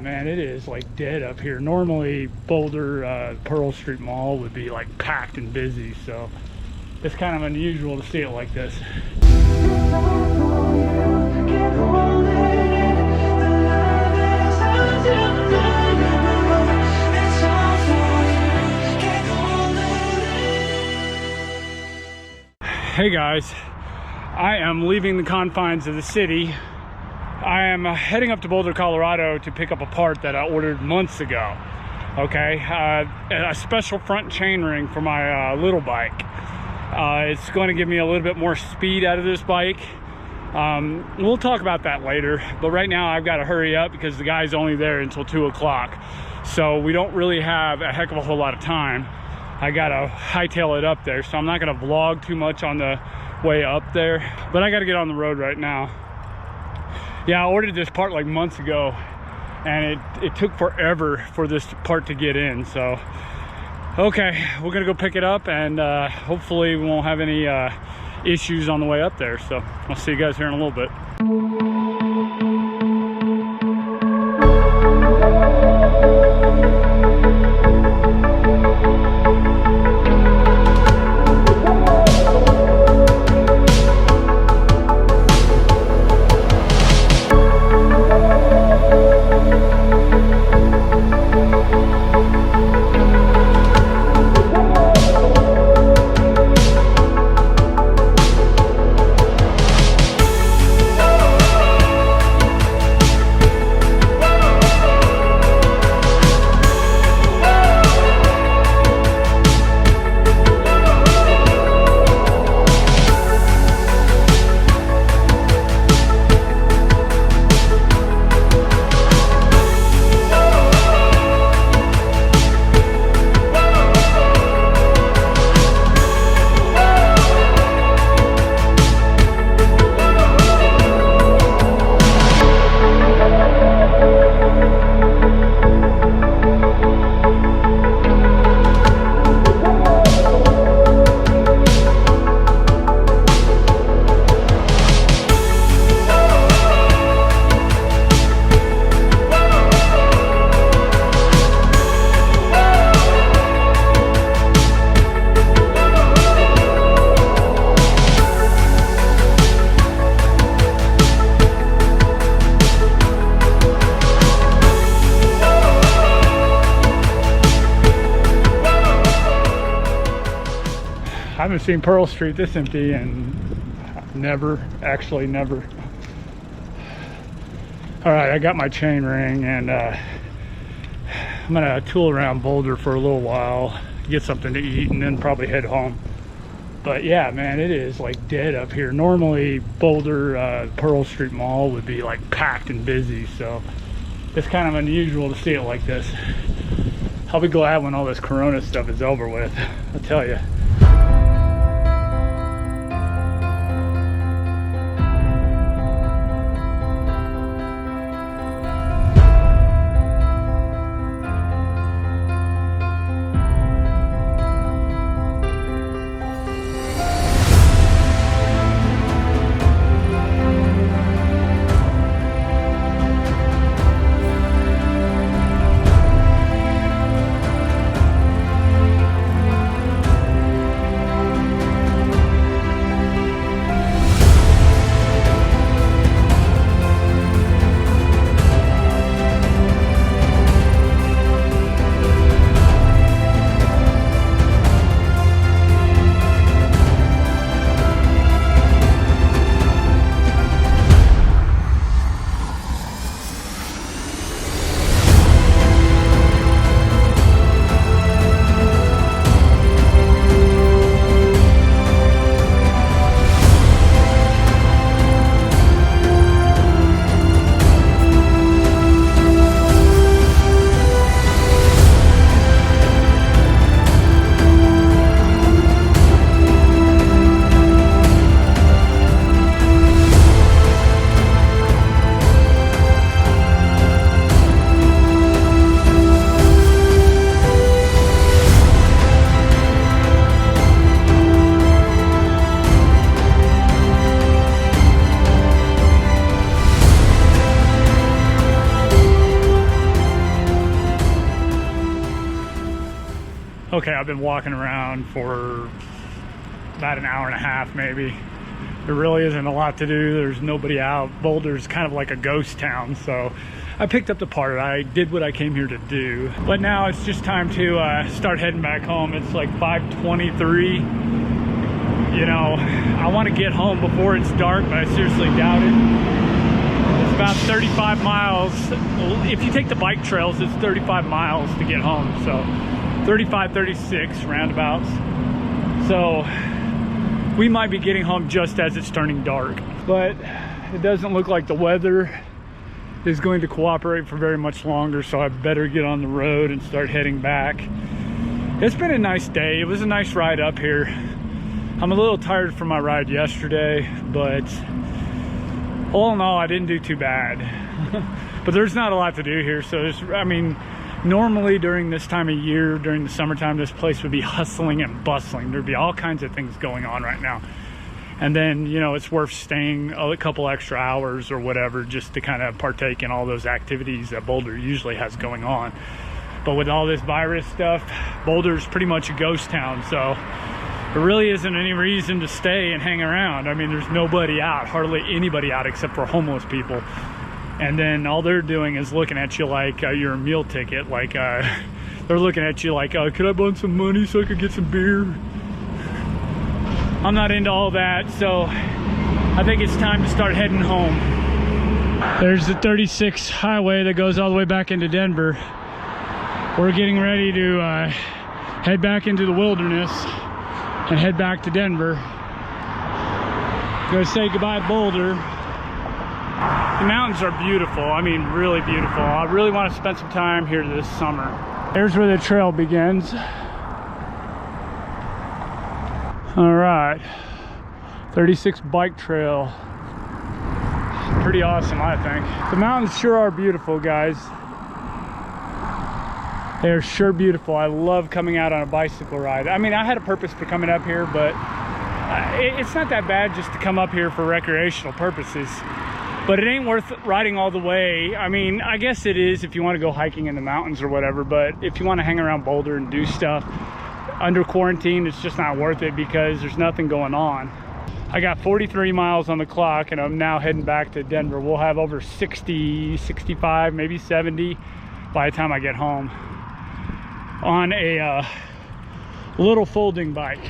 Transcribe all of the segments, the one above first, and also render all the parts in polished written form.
Man, it is like dead up here. Normally Boulder, Pearl Street Mall would be like packed and busy, so it's kind of unusual to see it like this. Hey guys, I am leaving the confines of the city. I am heading up to Boulder, Colorado to pick up a part that I ordered months ago. Okay, a special front chain ring for my little bike. It's going to give me a little bit more speed out of this bike. We'll talk about that later, but right now I've got to hurry up because the guy's only there until 2 o'clock. So we don't really have a heck of a whole lot of time. I gotta hightail it up there, so I'm not gonna vlog too much on the way up there, but I gotta get on the road right now. Yeah, I ordered this part like months ago, and it took forever for this part to get in. So okay, we're gonna go pick it up, and hopefully we won't have any issues on the way up there. So I'll see you guys here in a little bit. I haven't seen Pearl Street this empty and never. All right, I got my chain ring, and I'm gonna tool around Boulder for a little while, get something to eat, and then probably head home. But yeah, man, it is like dead up here. Normally Boulder, Pearl Street Mall would be like packed and busy, so it's kind of unusual to see it like this. I'll be glad when all this Corona stuff is over with, I'll tell you. Okay, I've been walking around for about an hour and a half maybe. There really isn't a lot to do. There's nobody out. Boulder's kind of like a ghost town, so I picked up the part. I did what I came here to do. But now it's just time to start heading back home. It's like 5:23. You know, I want to get home before it's dark, but I seriously doubt it. It's about 35 miles. If you take the bike trails, it's 35 miles to get home. So 35, 36 roundabouts. So we might be getting home just as it's turning dark, but it doesn't look like the weather is going to cooperate for very much longer, so I better get on the road and start heading back. It's been a nice day. It was a nice ride up here. I'm a little tired from my ride yesterday, but all in all, I didn't do too bad. But there's not a lot to do here, so I mean, normally during this time of year, during the summertime, this place would be hustling and bustling. There'd be all kinds of things going on right now. And then, you know, it's worth staying a couple extra hours or whatever just to kind of partake in all those activities that Boulder usually has going on. But with all this virus stuff, Boulder's pretty much a ghost town, so there really isn't any reason to stay and hang around. I mean, there's nobody out, hardly anybody out except for homeless people. And then all they're doing is looking at you like you're a meal ticket. Like they're looking at you like, could I borrow some money so I could get some beer? I'm not into all that, so I think it's time to start heading home. There's the 36 highway that goes all the way back into Denver. We're getting ready to head back into the wilderness and head back to Denver. Go say goodbye, Boulder. The mountains are beautiful. I mean, really beautiful. I really want to spend some time here this summer. Here's where the trail begins. All right, 36 bike trail. Pretty awesome, I think. The mountains sure are beautiful, guys. They're sure beautiful. I love coming out on a bicycle ride. I mean, I had a purpose for coming up here, but it's not that bad just to come up here for recreational purposes. But it ain't worth riding all the way. I mean, I guess it is if you want to go hiking in the mountains or whatever, but if you want to hang around Boulder and do stuff under quarantine, it's just not worth it because there's nothing going on. I got 43 miles on the clock and I'm now heading back to Denver. We'll have over 60, 65, maybe 70 by the time I get home on a little folding bike.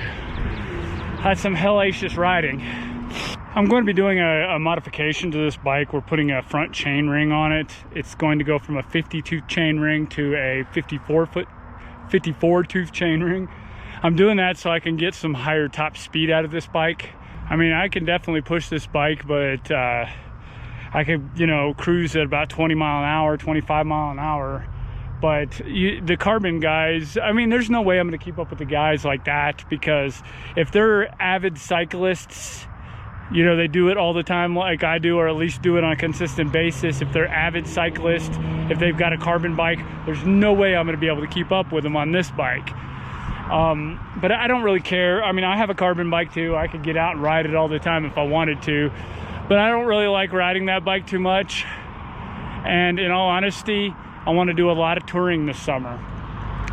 Had some hellacious riding. I'm going to be doing a modification to this bike. We're putting a front chain ring on it. It's going to go from a 50-tooth chain ring to a 54-tooth chain ring. I'm doing that so I can get some higher top speed out of this bike. I mean, I can definitely push this bike, but I could, you know, cruise at about 20 mile an hour, 25 mile an hour. But the carbon guys, I mean, there's no way I'm going to keep up with the guys like that, because if they're avid cyclists, you know, they do it all the time like I do, or at least do it on a consistent basis. If they're avid cyclists, if they've got a carbon bike, there's no way I'm going to be able to keep up with them on this bike. But I don't really care. I mean, I have a carbon bike too. I could get out and ride it all the time if I wanted to, but I don't really like riding that bike too much. And in all honesty, I want to do a lot of touring this summer.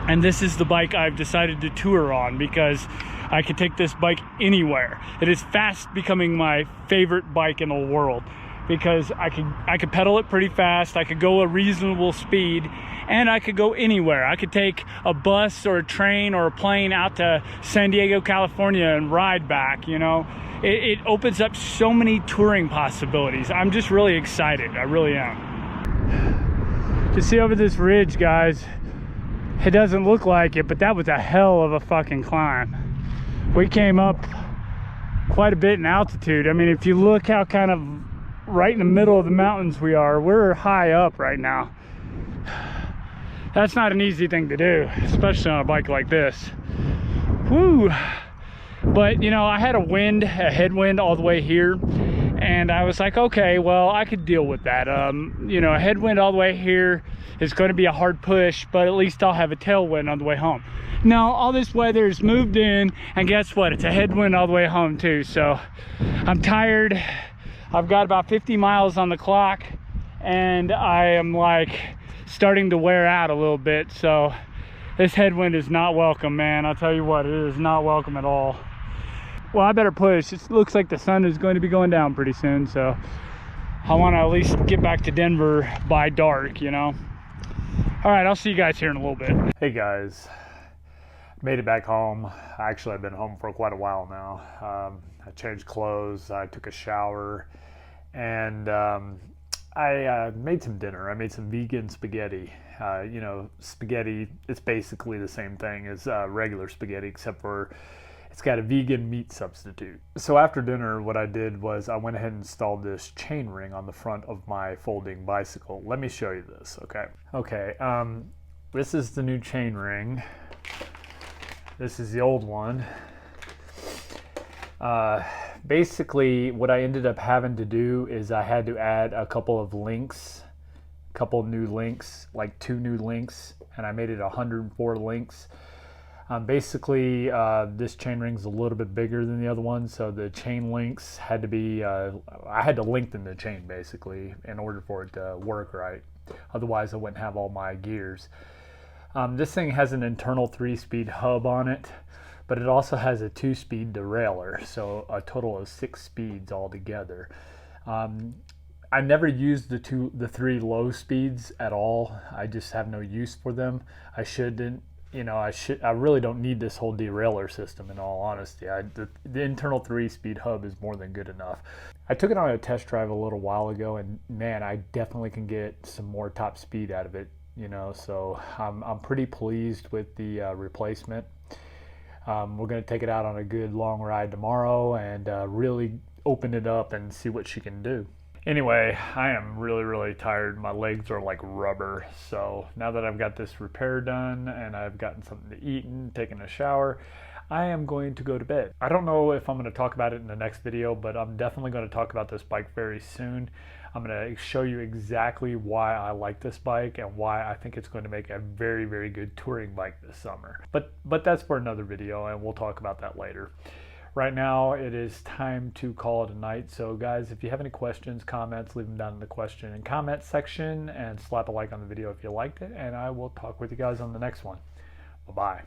And this is the bike I've decided to tour on because I could take this bike anywhere. It is fast becoming my favorite bike in the world because I could pedal it pretty fast. I could go a reasonable speed, and I could go anywhere. I could take a bus or a train or a plane out to San Diego, California and ride back, you know. It opens up so many touring possibilities. I'm just really excited. I really am. You see over this ridge, guys, it doesn't look like it, but that was a hell of a fucking climb. We came up quite a bit in altitude. I mean, if you look how kind of right in the middle of the mountains we are, we're high up right now. That's not an easy thing to do, especially on a bike like this. Woo! But, you know, I had a headwind all the way here, and I was like, okay, well, I could deal with that. You know, a headwind all the way here is going to be a hard push, but at least I'll have a tailwind on the way home. Now, all this weather is moved in, and guess what? It's a headwind all the way home too, so I'm tired. I've got about 50 miles on the clock, and I am like starting to wear out a little bit, so This headwind is not welcome, man. I'll tell you what, it is not welcome at all. Well, I better push. It looks like the sun is going to be going down pretty soon, so I want to at least get back to Denver by dark, you know? All right, I'll see you guys here in a little bit. Hey guys, made it back home. Actually, I've been home for quite a while now. I changed clothes, I took a shower, and I made some dinner. I made some vegan spaghetti. You know, spaghetti, it's basically the same thing as regular spaghetti, except for it's got a vegan meat substitute. So after dinner, what I did was I went ahead and installed this chain ring on the front of my folding bicycle. Let me show you this, okay? Okay, this is the new chain ring. This is the old one. Basically, what I ended up having to do is I had to add a couple of links, new links, like 2 new links, and I made it 104 links. Basically, this chain ring's a little bit bigger than the other one, so the chain links had to be, I had to lengthen the chain basically in order for it to work right. Otherwise, I wouldn't have all my gears. This thing has an internal 3-speed hub on it, but it also has a 2-speed derailleur, so a total of 6 speeds altogether. I never used the 3 low speeds at all. I just have no use for them. I shouldn't, you know, I really don't need this whole derailleur system in all honesty. The internal 3-speed hub is more than good enough. I took it on a test drive a little while ago, and man, I definitely can get some more top speed out of it, you know, so I'm pretty pleased with the replacement. We're going to take it out on a good long ride tomorrow and really open it up and see what she can do. Anyway, I am really tired. My legs are like rubber. So now that I've got this repair done and I've gotten something to eat and taken a shower, I am going to go to bed. I don't know if I'm going to talk about it in the next video, but I'm definitely going to talk about this bike very soon. I'm going to show you exactly why I like this bike and why I think it's going to make a very good touring bike this summer. But that's for another video, and we'll talk about that later. Right now, it is time to call it a night. So guys, if you have any questions, comments, leave them down in the question and comment section, and slap a like on the video if you liked it, and I will talk with you guys on the next one. Bye-bye.